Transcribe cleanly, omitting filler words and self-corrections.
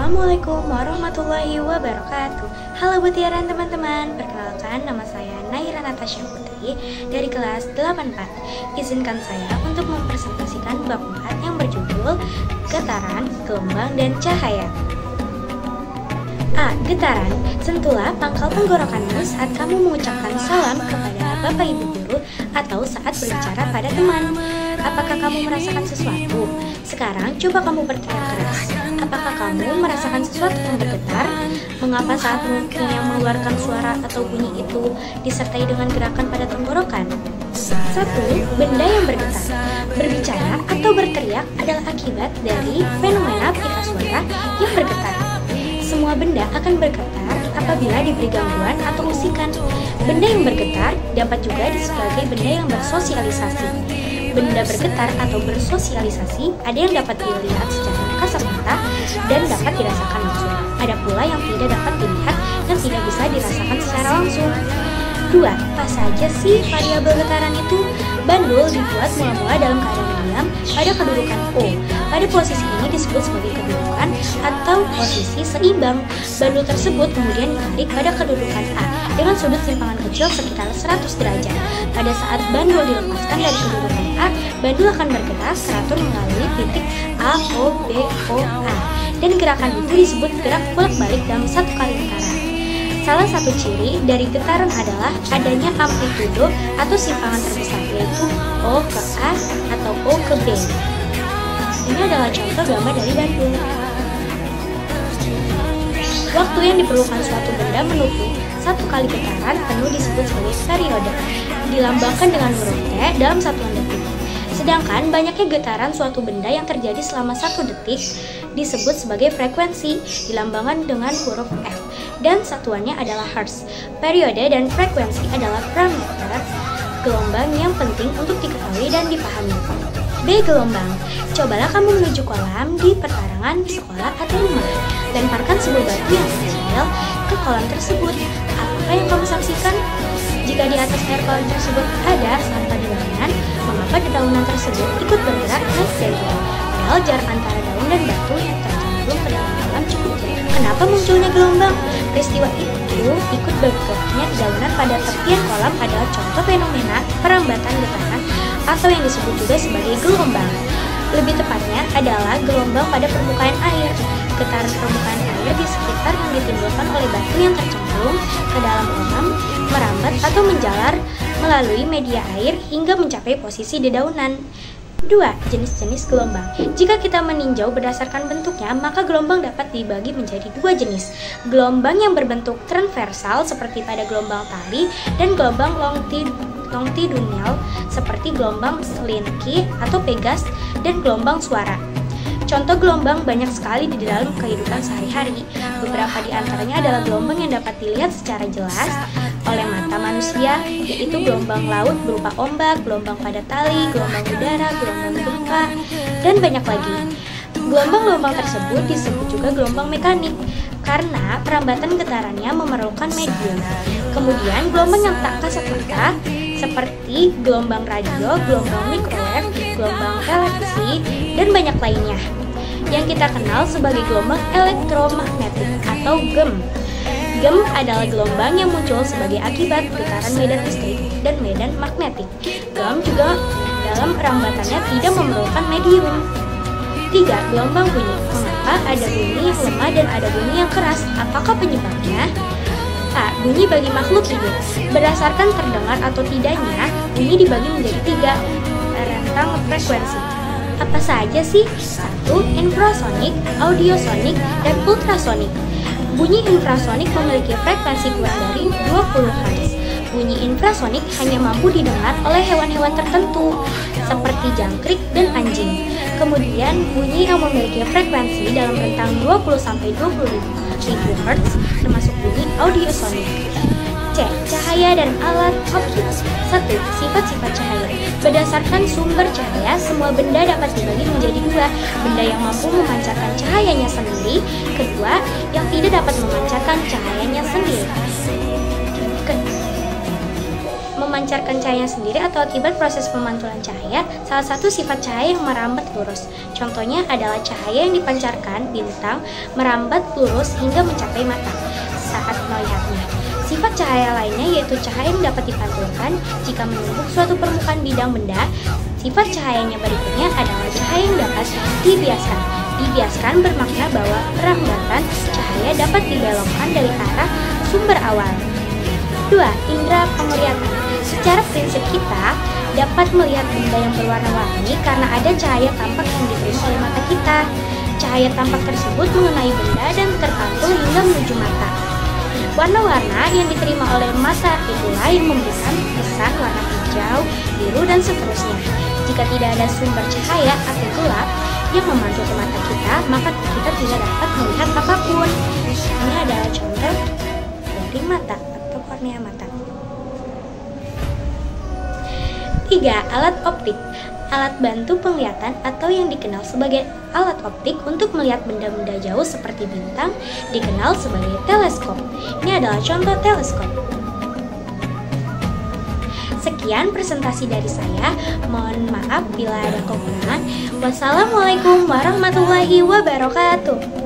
Assalamualaikum warahmatullahi wabarakatuh. Halo Butiaran teman-teman, perkenalkan nama saya Naira Natasha Putri dari kelas 84. Izinkan saya untuk mempresentasikan bab 4 yang berjudul Getaran, Gelombang, dan Cahaya. A. Getaran. Sentuhlah pangkal tenggorokanmu saat kamu mengucapkan salam kepada Bapak Ibu Guru atau saat berbicara pada teman. Apakah kamu merasakan sesuatu? Sekarang coba kamu berteriak keras. Apakah kamu merasakan sesuatu yang bergetar? Mengapa saat yang mengeluarkan suara atau bunyi itu disertai dengan gerakan pada tenggorokan? 1. Benda yang bergetar. Berbicara atau berteriak adalah akibat dari fenomena pita suara yang bergetar. Semua benda akan bergetar apabila diberi gangguan atau usikan. Benda yang bergetar dapat juga sebagai benda yang bersosialisasi. Benda bergetar atau bersosialisasi ada yang dapat dilihat secara kasat mata dan dapat dirasakan langsung. Ada pula yang tidak dapat dilihat dan tidak bisa dirasakan secara langsung. 2. Apa saja sih variabel getaran itu? Bandul dibuat mula-mula dalam keadaan diam pada kedudukan O. Pada posisi ini disebut sebagai kedudukan atau posisi seimbang. Bandul tersebut kemudian ditarik pada kedudukan A dengan sudut simpangan kecil sekitar 100 derajat. Pada saat bandul dilepaskan dari kedudukan A, bandul akan bergerak teratur melalui titik A, O, B, O, A. Dan gerakan itu disebut gerak bolak-balik dalam satu kali getaran. Salah satu ciri dari getaran adalah adanya amplitudo atau simpangan terbesar, yaitu O ke A atau O ke B. Ini adalah contoh gambar dari bandul. Waktu yang diperlukan suatu benda menutup satu kali getaran penuh disebut sebagai periode, dilambangkan dengan huruf T dalam satuan detik. Sedangkan banyaknya getaran suatu benda yang terjadi selama 1 detik disebut sebagai frekuensi, dilambangkan dengan huruf F, dan satuannya adalah hertz. Periode dan frekuensi adalah parameter gelombang yang penting untuk diketahui dan dipahami. B. Gelombang. Cobalah kamu menuju kolam di perkarangan sekolah atau rumah. Lemparkan sebuah batu yang kecil ke kolam tersebut. Apakah yang kamu saksikan? Jika di atas air kolam tersebut ada sampah dedaunan, mengapa dedaunan tersebut ikut bergerak naik dan turun? Padahal jarak antara daun dan batu yang tercemplung ke dalam kolam cukup jauh. Kenapa munculnya gelombang? Peristiwa itu ikut bergeraknya dedaunan pada tepian kolam adalah contoh fenomena perambatan getaran atau yang disebut juga sebagai gelombang. Lebih tepatnya adalah gelombang pada permukaan air. Getaran permukaan air di sekitar yang ditimbulkan oleh batu yang tercemplung ke dalam kolam, merambat atau menjalar melalui media air hingga mencapai posisi dedaunan. 2. Jenis-jenis gelombang. Jika kita meninjau berdasarkan bentuknya, maka gelombang dapat dibagi menjadi 2 jenis. Gelombang yang berbentuk transversal seperti pada gelombang tali dan gelombang longitudinal seperti gelombang Slinky atau Pegas dan gelombang suara. Contoh gelombang banyak sekali di dalam kehidupan sehari-hari. Beberapa di antaranya adalah gelombang yang dapat dilihat secara jelas oleh mata manusia, yaitu gelombang laut berupa ombak, gelombang pada tali, gelombang udara, gelombang gempa, dan banyak lagi. Gelombang-gelombang tersebut disebut juga gelombang mekanik karena perambatan getarannya memerlukan medium. Kemudian gelombang yang tak kasat mata seperti gelombang radio, gelombang microwave, gelombang televisi, dan banyak lainnya yang kita kenal sebagai gelombang elektromagnetik atau GEM. GEM adalah gelombang yang muncul sebagai akibat getaran medan listrik dan medan magnetik. GEM juga dalam perambatannya tidak memerlukan medium. 3. Gelombang bunyi. Mengapa ada bunyi yang lemah dan ada bunyi yang keras? Apakah penyebabnya? A. Bunyi bagi makhluk hidup. Berdasarkan terdengar atau tidaknya, bunyi dibagi menjadi 3 rentang frekuensi. Apa saja sih? 1. Infrasonik, audiosonik, dan ultrasonik. Bunyi infrasonik memiliki frekuensi kurang dari 20 Hz. Bunyi infrasonik hanya mampu didengar oleh hewan-hewan tertentu, seperti jangkrik dan anjing. Kemudian, bunyi yang memiliki frekuensi dalam rentang 20-20.000 Hz termasuk bunyi audiosonik. C. Cahaya dan alat optik. 1. Sifat-sifat cahaya. Berdasarkan sumber cahaya, semua benda dapat dibagi menjadi 2. Benda yang mampu memancarkan cahayanya sendiri. Kedua, yang tidak dapat memancarkan cahayanya sendiri. memancarkan cahayanya sendiri atau akibat proses pemantulan cahaya, salah satu sifat cahaya yang merambat lurus. Contohnya adalah cahaya yang dipancarkan bintang merambat lurus hingga mencapai mata saat melihatnya. Sifat cahaya lainnya yaitu cahaya yang dapat dipantulkan jika menumbuk suatu permukaan bidang benda. Sifat cahayanya berikutnya adalah cahaya yang dapat dibiaskan. Dibiaskan bermakna bahwa perambatan cahaya dapat dibelokkan dari arah sumber awal. 2. Indera penglihatan. Secara prinsip kita dapat melihat benda yang berwarna-warni karena ada cahaya tampak yang diterima oleh mata kita. Cahaya tampak tersebut mengenai benda dan terpantul hingga menuju mata. Warna-warna yang diterima oleh mata itulah yang memberikan pesan warna hijau, biru, dan seterusnya. Jika tidak ada sumber cahaya atau gelap yang memantul ke mata kita, maka kita tidak dapat melihat apapun. Ini adalah contoh dari mata atau kornea mata. 3. Alat optik. Alat bantu penglihatan atau yang dikenal sebagai alat optik untuk melihat benda-benda jauh seperti bintang dikenal sebagai teleskop. Ini adalah contoh teleskop. Sekian presentasi dari saya. Mohon maaf bila ada kekurangan. Wassalamualaikum warahmatullahi wabarakatuh.